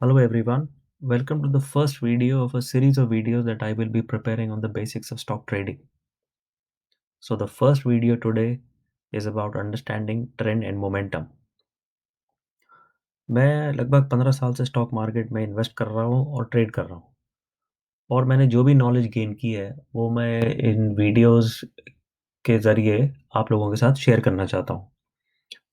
Hello everyone, welcome to the first video of a series of videos that I will be preparing on the basics of stock trading. So the first video today is about understanding trend and momentum. मैं लगभग 15 साल से stock market में invest कर रहा हूँ और trade कर रहा हूँ और मैंने जो भी नॉलेज गेन की है वो मैं इन वीडियोस के ज़रिए आप लोगों के साथ शेयर करना चाहता हूँ।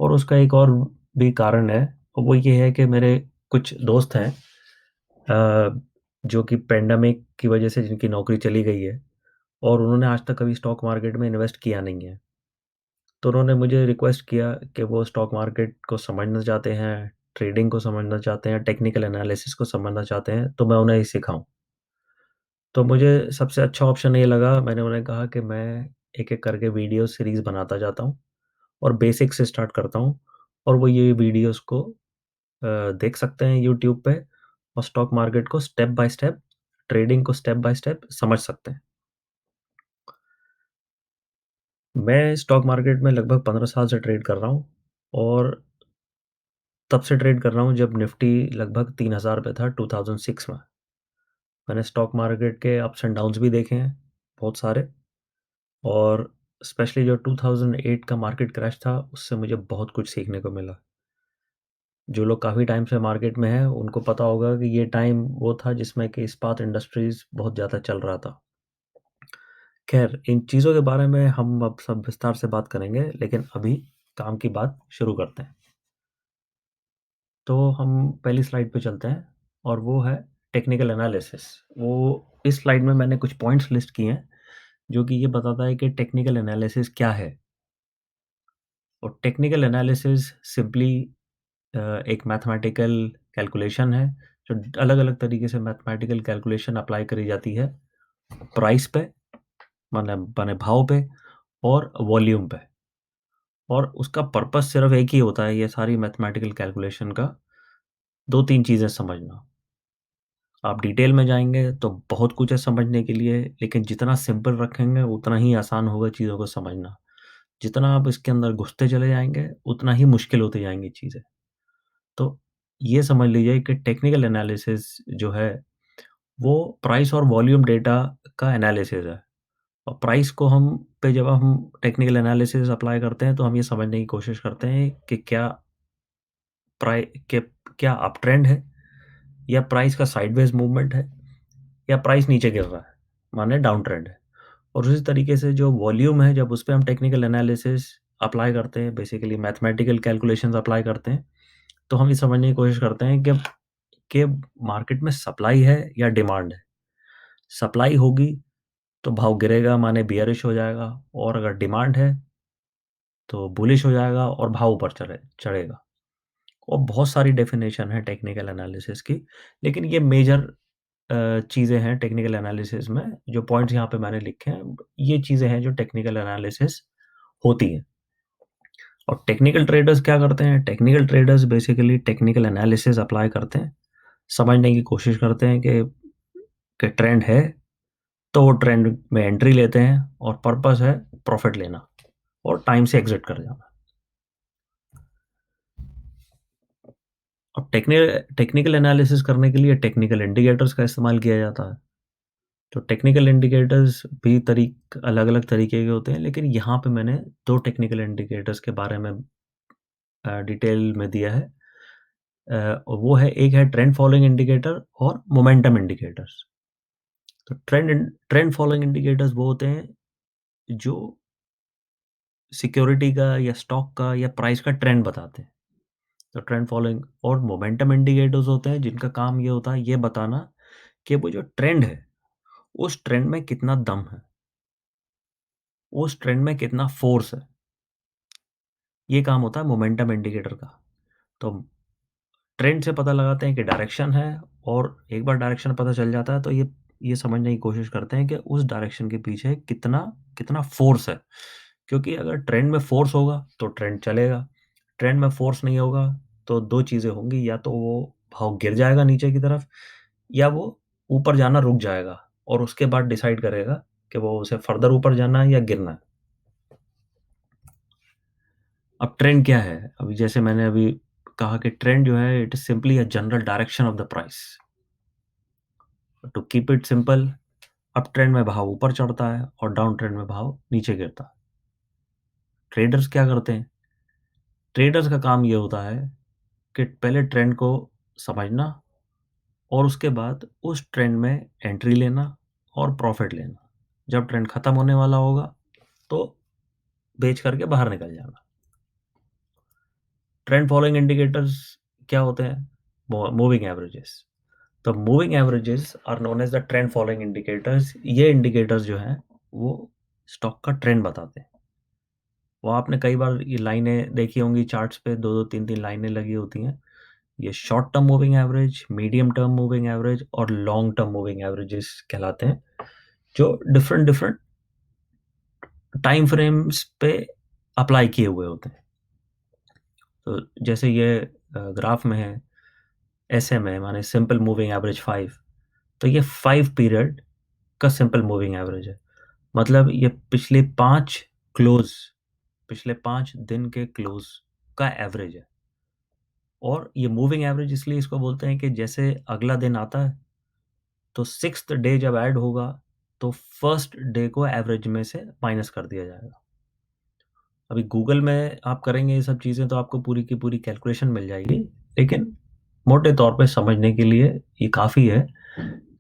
और उसका एक और भी कारण है, वो ये है कि मेरे कुछ दोस्त हैं जो कि पैंडेमिक की वजह से जिनकी नौकरी चली गई है और उन्होंने आज तक कभी स्टॉक मार्केट में इन्वेस्ट किया नहीं है। तो उन्होंने मुझे रिक्वेस्ट किया कि वो स्टॉक मार्केट को समझना चाहते हैं, ट्रेडिंग को समझना चाहते हैं, टेक्निकल एनालिसिस को समझना चाहते हैं, तो मैं उन्हें सिखाऊँ। तो मुझे सबसे अच्छा ऑप्शन ये लगा, मैंने उन्हें कहा कि मैं एक-एक करके वीडियो सीरीज़ बनाता जाता हूँ और बेसिक से स्टार्ट करता हूँ और वो ये वीडियोज़ को देख सकते हैं यूट्यूब पे और स्टॉक मार्केट को स्टेप बाय स्टेप, ट्रेडिंग को स्टेप बाय स्टेप समझ सकते हैं। मैं स्टॉक मार्केट में लगभग 15 साल से ट्रेड कर रहा हूँ और तब से ट्रेड कर रहा हूँ जब निफ्टी लगभग 3000 पे था 2006 में। मैंने स्टॉक मार्केट के अप्स एंड डाउन्स भी देखे हैं, बहुत सारे। और स्पेशली जो 2008 का मार्केट क्रैश था, उससे मुझे बहुत कुछ सीखने को मिला। जो लोग काफ़ी टाइम से मार्केट में हैं, उनको पता होगा कि ये टाइम वो था जिसमें कि इस्पात इंडस्ट्रीज़ बहुत ज़्यादा चल रहा था। ख़ैर, इन चीज़ों के बारे में हम अब सब विस्तार से बात करेंगे, लेकिन अभी काम की बात शुरू करते हैं। तो हम पहली स्लाइड पे चलते हैं और वो है टेक्निकल एनालिसिस। वो इस स्लाइड में मैंने कुछ पॉइंट्स लिस्ट किए हैं, जो कि ये बताता है कि टेक्निकल एनालिसिस क्या है? और टेक्निकल एनालिसिस सिंपली एक मैथमेटिकल कैलकुलेशन है, जो अलग-अलग तरीके से मैथमेटिकल कैलकुलेशन अप्लाई करी जाती है प्राइस पे, माने माने भाव पे और वॉल्यूम पे। और उसका पर्पस सिर्फ़ एक ही होता है ये सारी मैथमेटिकल कैलकुलेशन का, 2-3 चीज़ें समझना। आप डिटेल में जाएँगे तो बहुत कुछ है समझने के लिए, लेकिन जितना सिंपल रखेंगे उतना ही आसान होगा चीज़ों को समझना। जितना आप इसके अंदर घुसते चले जाएँगे, उतना ही मुश्किल होती जाएँगी चीज़ें। तो ये समझ लीजिए कि टेक्निकल एनालिसिस जो है, वो प्राइस और वॉल्यूम डेटा का एनालिसिस है। और प्राइस को हम पे जब हम टेक्निकल एनालिसिस अप्लाई करते हैं, तो हम ये समझने की कोशिश करते हैं कि प्राइ के क्या अप ट्रेंड है या प्राइस का साइडवेज़ मूवमेंट है या प्राइस नीचे गिर रहा है, माने डाउन ट्रेंड है। और उसी तरीके से जो वॉल्यूम है, जब उसपे हम टेक्निकल एनालिसिस अप्लाई करते हैं, बेसिकली मैथमेटिकल कैलकुलेशंस अप्लाई करते हैं, तो हम ये समझने की कोशिश करते हैं कि मार्केट में सप्लाई है या डिमांड है। सप्लाई होगी तो भाव गिरेगा, माने बियरिश हो जाएगा, और अगर डिमांड है तो बुलिश हो जाएगा और भाव ऊपर चढ़ेगा। और बहुत सारी डेफ़िनेशन है टेक्निकल एनालिसिस की, लेकिन ये मेजर चीज़ें हैं टेक्निकल एनालिसिस में, जो पॉइंट्स यहाँ पे मैंने लिखे हैं, ये चीज़ें हैं जो टेक्निकल एनालिसिस होती हैं। और टेक्निकल ट्रेडर्स क्या करते हैं? Technical traders basically technical analysis apply करते हैं, समझने की कोशिश करते हैं कि ट्रेंड है, तो वो ट्रेंड में एंट्री लेते हैं और पर्पस है प्रॉफ़िट लेना और टाइम से एग्ज़िट कर जाना। अब टेक्निकल एनालिसिस करने के लिए टेक्निकल इंडिकेटर्स का इस्तेमाल किया जाता है। तो टेक्निकल इंडिकेटर्स भी अलग-अलग तरीके के होते हैं, लेकिन यहाँ पे मैंने 2 टेक्निकल इंडिकेटर्स के बारे में डिटेल में दिया है। वो है, एक है ट्रेंड फॉलोइंग इंडिकेटर और मोमेंटम इंडिकेटर्स। तो ट्रेंड फॉलोइंग इंडिकेटर्स वो होते हैं जो सिक्योरिटी का या स्टॉक का या प्राइस का ट्रेंड बताते हैं। तो ट्रेंड फॉलोइंग और मोमेंटम इंडिकेटर्स होते हैं जिनका काम ये होता है ये बताना कि वो जो ट्रेंड है, उस ट्रेंड में कितना दम है, उस ट्रेंड में कितना फ़ोर्स है। ये काम होता है मोमेंटम इंडिकेटर का। तो ट्रेंड से पता लगाते हैं कि डायरेक्शन है, और एक बार डायरेक्शन पता चल जाता है तो ये समझने की कोशिश करते हैं कि उस डायरेक्शन के पीछे कितना कितना फ़ोर्स है। क्योंकि अगर ट्रेंड में फ़ोर्स होगा तो ट्रेंड चलेगा, ट्रेंड में फ़ोर्स नहीं होगा तो 2 चीज़ें होंगी, या तो वो भाव गिर जाएगा नीचे की तरफ या वो ऊपर जाना रुक जाएगा और उसके बाद डिसाइड करेगा कि वो उसे फर्दर ऊपर जाना है या गिरना है। अब ट्रेंड क्या है? अभी जैसे मैंने अभी कहा कि ट्रेंड जो है it is simply a general direction of the price. To keep it simple, up trend में भाव ऊपर चढ़ता है और डाउन ट्रेंड में भाव नीचे गिरता है। ट्रेडर्स क्या करते हैं? ट्रेडर्स का काम ये होता है कि पहले ट्रेंड को समझना और उसके बाद उस ट्रेंड में एंट्री लेना और प्रॉफिट लेना। जब ट्रेंड खत्म होने वाला होगा तो बेच करके बाहर निकल जाना। ट्रेंड फॉलोइंग इंडिकेटर्स क्या होते हैं? Moving averages. तो moving averages are known as the trend following indicators. ये इंडिकेटर्स जो हैं वो स्टॉक का ट्रेंड बताते हैं। वो आपने कई बार ये लाइनें देखी होंगी चार्ट्स पे, दो दो तीन तीन लाइनें लगी होती हैं। ये short term moving average, medium term moving average और लॉन्ग टर्म मूविंग एवरेजेस कहलाते हैं, जो डिफरेंट डिफरेंट टाइम फ्रेम्स पे अप्लाई किए हुए होते हैं। तो जैसे ये ग्राफ में है, एसएम है माने सिंपल मूविंग एवरेज 5। तो ये 5 पीरियड का सिंपल मूविंग एवरेज है। मतलब ये पिछले 5 दिन के क्लोज का एवरेज है। और ये मूविंग एवरेज इसलिए इसको बोलते हैं कि जैसे अगला दिन आता है तो 6th डे जब ऐड होगा तो फर्स्ट डे को एवरेज में से माइनस कर दिया जाएगा। अभी गूगल में आप करेंगे ये सब चीज़ें तो आपको पूरी की पूरी कैलकुलेशन मिल जाएगी, लेकिन मोटे तौर पे समझने के लिए ये काफ़ी है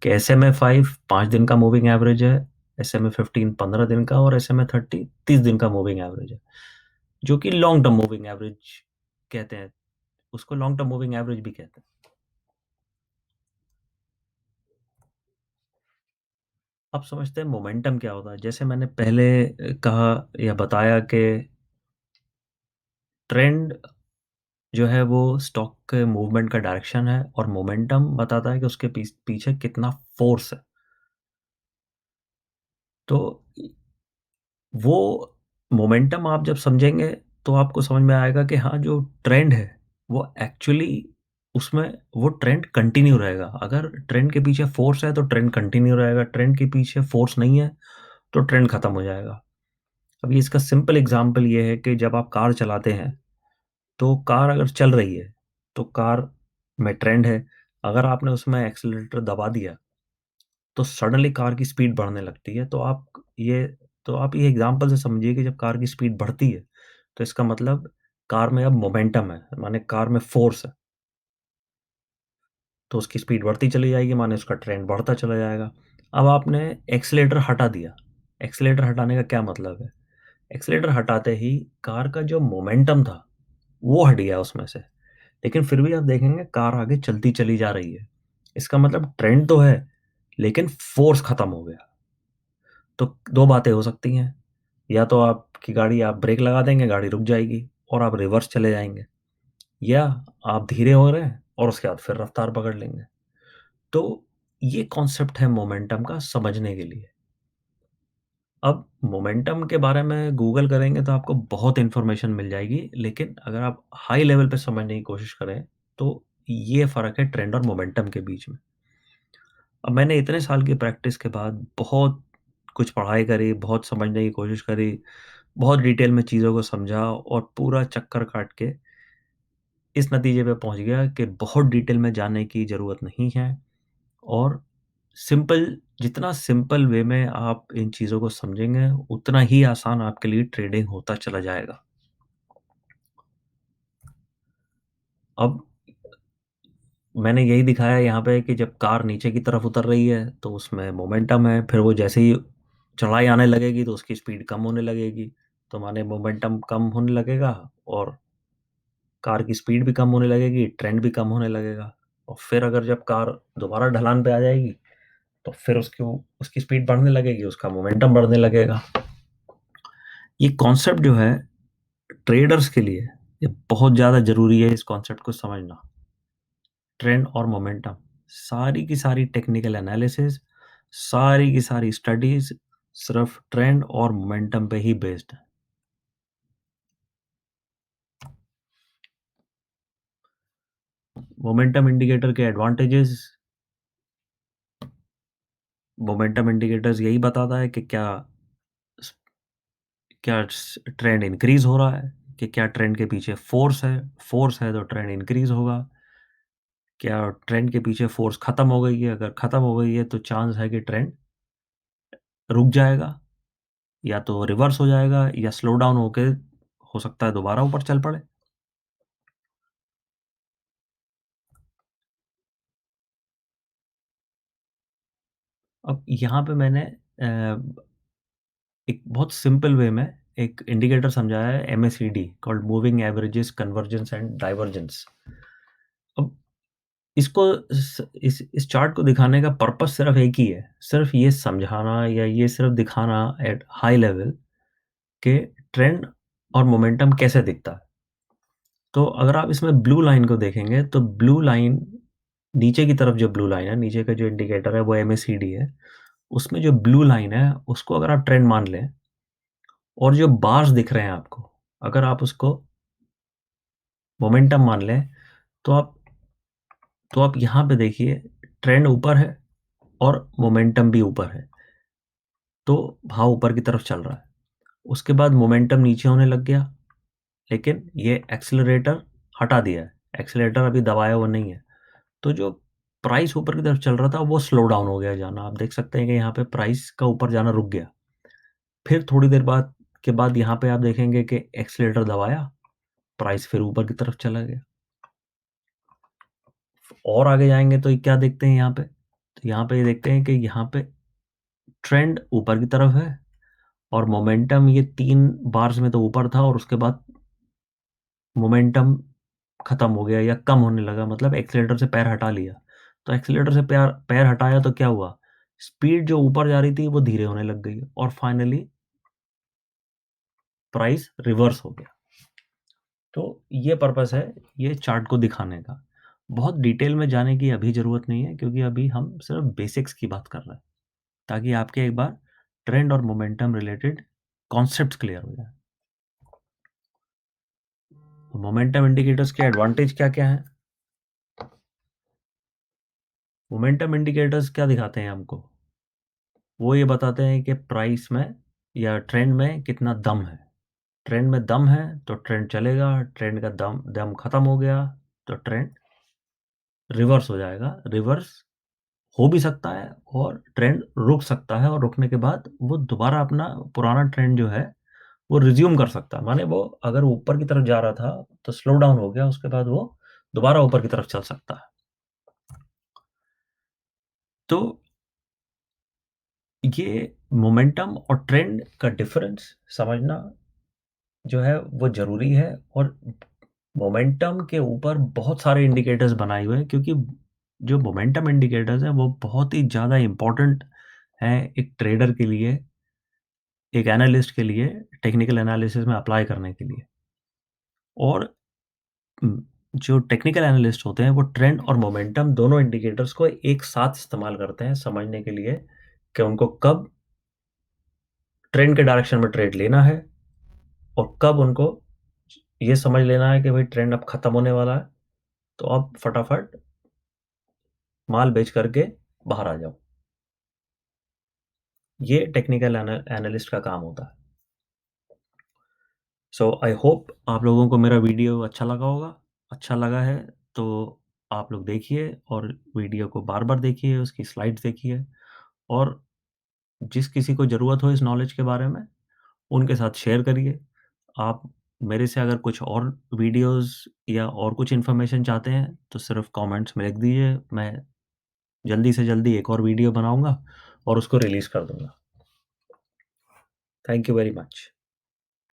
कि SMA5 5 दिन का मूविंग एवरेज है, SMA15 15 दिन का और SMA30 30 दिन का मूविंग एवरेज है, जो कि लॉन्ग टर्म मूविंग एवरेज कहते हैं। उसको लॉन्ग टर्म मूविंग एवरेज भी कहते हैं। अब समझते हैं मोमेंटम क्या होता है। जैसे मैंने पहले कहा या बताया कि ट्रेंड जो है वो स्टॉक के मूवमेंट का डायरेक्शन है और मोमेंटम बताता है कि उसके पीछे कितना फोर्स है। तो वो मोमेंटम आप जब समझेंगे तो आपको समझ में आएगा कि हाँ, जो ट्रेंड है वो एक्चुअली उसमें वो ट्रेंड कंटिन्यू रहेगा। अगर ट्रेंड के पीछे फोर्स है तो ट्रेंड कंटिन्यू रहेगा, ट्रेंड के पीछे फोर्स नहीं है तो ट्रेंड खत्म हो जाएगा। अभी इसका सिंपल एग्जांपल ये है कि जब आप कार चलाते हैं तो कार अगर चल रही है तो कार में ट्रेंड है। अगर आपने उसमें एक्सीलरेटर दबा दिया तो सडनली कार की स्पीड बढ़ने लगती है। ये आप ये एग्जांपल से समझिए कि जब कार की स्पीड बढ़ती है तो इसका मतलब कार में अब मोमेंटम है, माने कार में फोर्स है। तो उसकी स्पीड बढ़ती चली जाएगी, माने उसका ट्रेंड बढ़ता चला जाएगा। अब आपने एक्सीलरेटर हटा दिया। एक्सीलरेटर हटाने का क्या मतलब है? एक्सीलरेटर हटाते ही कार का जो मोमेंटम था वो हट गया उसमें से। लेकिन फिर भी आप देखेंगे कार आगे चलती चली जा रही है। इसका मतलब ट्रेंड तो है, लेकिन फ़ोर्स खत्म हो गया। तो 2 बातें हो सकती हैं, या तो आपकी गाड़ी आप ब्रेक लगा देंगे, गाड़ी रुक जाएगी और आप रिवर्स चले जाएँगे, या आप धीरे हो रहे हैं और उसके बाद फिर रफ़्तार पकड़ लेंगे। तो ये कॉन्सेप्ट है मोमेंटम का समझने के लिए। अब मोमेंटम के बारे में गूगल करेंगे तो आपको बहुत इन्फॉर्मेशन मिल जाएगी, लेकिन अगर आप हाई लेवल पे समझने की कोशिश करें, तो ये फ़र्क है ट्रेंड और मोमेंटम के बीच में। अब मैंने इतने साल की प्रैक्टिस के बाद बहुत कुछ पढ़ाई करी, बहुत समझने की कोशिश करी, बहुत डिटेल में चीज़ों को समझा और पूरा चक्कर काट के इस नतीजे पे पहुँच गया कि बहुत डिटेल में जानने की ज़रूरत नहीं है और सिंपल जितना सिंपल वे में आप इन चीज़ों को समझेंगे, उतना ही आसान आपके लिए ट्रेडिंग होता चला जाएगा। अब मैंने यही दिखाया यहाँ पे कि जब कार नीचे की तरफ उतर रही है, तो उसमें मोमेंटम है, फिर वो जैसे ही चढ़ाई आने लगेगी, तो उसकी स्पीड कम होने लगेगी, तो माने मोमेंटम कम होने लगेगा और कार की स्पीड भी कम होने लगेगी, ट्रेंड भी कम होने लगेगा। और फिर अगर जब कार दोबारा ढलान पे आ जाएगी, तो फिर उसकी स्पीड बढ़ने लगेगी, उसका मोमेंटम बढ़ने लगेगा। ये कॉन्सेप्ट जो है ट्रेडर्स के लिए ये बहुत ज़्यादा ज़रूरी है इस कॉन्सेप्ट को समझना। ट्रेंड और मोमेंटम, सारी की सारी टेक्निकल एनालिसिस, सारी की सारी स्टडीज़ सिर्फ़ ट्रेंड और मोमेंटम पे ही बेस्ड है। मोमेंटम इंडिकेटर के एडवांटेजेस, मोमेंटम इंडिकेटर्स यही बताता है कि क्या ट्रेंड इंक्रीज़ हो रहा है कि क्या ट्रेंड के पीछे फ़ोर्स है तो ट्रेंड इंक्रीज़ होगा। क्या ट्रेंड के पीछे फ़ोर्स खत्म हो गई है? अगर खत्म हो गई है तो चांस है कि ट्रेंड रुक जाएगा, या तो रिवर्स हो जाएगा या स्लो डाउन होके हो सकता है दोबारा ऊपर चल पड़े। अब यहाँ पे मैंने एक बहुत सिंपल वे में एक इंडिकेटर समझाया है, MACD, called moving averages convergence and divergence. अब इसको इस चार्ट को दिखाने का पर्पस सिर्फ एक ही है, सिर्फ ये समझाना या ये सिर्फ दिखाना एट हाई लेवल कि ट्रेंड और मोमेंटम कैसे दिखता है। तो अगर आप इसमें ब्लू लाइन को देखेंगे तो ब्लू लाइन, नीचे की तरफ जो ब्लू लाइन है, नीचे का जो इंडिकेटर है वो एमएसीडी है। उसमें जो ब्लू लाइन है उसको अगर आप ट्रेंड मान लें, और जो बार्स दिख रहे हैं आपको, अगर आप उसको मोमेंटम मान लें, तो आप यहाँ पे देखिए, ट्रेंड ऊपर है और मोमेंटम भी ऊपर है। तो भाव ऊपर की तरफ चल रहा है। उसके बाद मोमेंटम नीचे होने लग गया, लेकिन ये एक्सेलरेटर हटा दिया है। एक्सेलरेटर अभी दबाया हुआ नहीं है। तो जो प्राइस ऊपर की तरफ चल रहा था वो स्लो डाउन हो गया जाना। आप देख सकते हैं कि यहाँ पे प्राइस का ऊपर जाना रुक गया। फिर थोड़ी देर बाद के बाद यहाँ पे आप देखेंगे कि एक्सेलरेटर दबाया, प्राइस फिर ऊपर की तरफ चला गया। और आगे जाएँगे तो ये क्या देखते हैं यहाँ पे? तो यहाँ पे ये देखते हैं कि यहाँ पे ट्रेंड ऊपर की तरफ है और मोमेंटम ये 3 बार्स में तो ऊपर था और उसके बाद मोमेंटम खत्म हो गया या कम होने लगा, मतलब एक्सेलेरेटर से पैर हटा लिया। तो एक्सेलेरेटर से पैर पैर हटाया तो क्या हुआ? स्पीड जो ऊपर जा रही थी वो धीरे होने लग गई और फाइनली प्राइस रिवर्स हो गया। तो ये पर्पस है ये चार्ट को दिखाने का। बहुत डिटेल में जाने की अभी ज़रूरत नहीं है, क्योंकि अभी हम सिर्फ बेसिक्स की बात कर रहे हैं, ताकि आपके एक बार ट्रेंड और मोमेंटम रिलेटेड कॉन्सेप्ट्स क्लियर हो जाएँ। मोमेंटम इंडिकेटर्स के एडवांटेज क्या-क्या हैं? मोमेंटम इंडिकेटर्स क्या दिखाते हैं हमको? वो ये बताते हैं कि प्राइस में या ट्रेंड में कितना दम है। ट्रेंड में दम है तो ट्रेंड चलेगा, ट्रेंड का दम दम खत्म हो गया तो ट्रेंड रिवर्स हो जाएगा। रिवर्स हो भी सकता है और ट्रेंड रुक सकता है, और रुकने के बाद वो दोबारा अपना पुराना ट्रेंड जो है वो रिज़्यूम कर सकता है। माने वो अगर ऊपर की तरफ जा रहा था तो स्लो डाउन हो गया, उसके बाद वो दोबारा ऊपर की तरफ चल सकता है। तो ये मोमेंटम और ट्रेंड का डिफरेंस समझना जो है वो ज़रूरी है। और मोमेंटम के ऊपर बहुत सारे इंडिकेटर्स बनाए हुए हैं, क्योंकि जो मोमेंटम इंडिकेटर्स हैं वो बहुत ही ज़्यादा इम्पोर्टेंट हैं एक ट्रेडर के लिए, एक एनालिस्ट के लिए, टेक्निकल एनालिसिस में अप्लाई करने के लिए। और जो टेक्निकल एनालिस्ट होते हैं वो ट्रेंड और मोमेंटम दोनों इंडिकेटर्स को एक साथ इस्तेमाल करते हैं समझने के लिए कि उनको कब ट्रेंड के डायरेक्शन में ट्रेड लेना है और कब उनको ये समझ लेना है कि भाई ट्रेंड अब खत्म होने वाला है, तो अब फटाफट माल बेच करके बाहर आ जाओ। ये टेक्निकल एनालिस्ट का काम होता है। सो आई होप आप लोगों को मेरा वीडियो अच्छा लगा होगा। अच्छा लगा है तो आप लोग देखिए और वीडियो को बार-बार देखिए, उसकी स्लाइड्स देखिए, और जिस किसी को ज़रूरत हो इस नॉलेज के बारे में, उनके साथ शेयर करिए। आप मेरे से अगर कुछ और वीडियोज़ या और कुछ इन्फॉर्मेशन चाहते हैं, तो सिर्फ़ कमेंट्स में लिख दीजिए। मैं जल्दी से जल्दी एक और वीडियो बनाऊँगा और उसको रिलीज़ कर दूँगा। Thank you very much.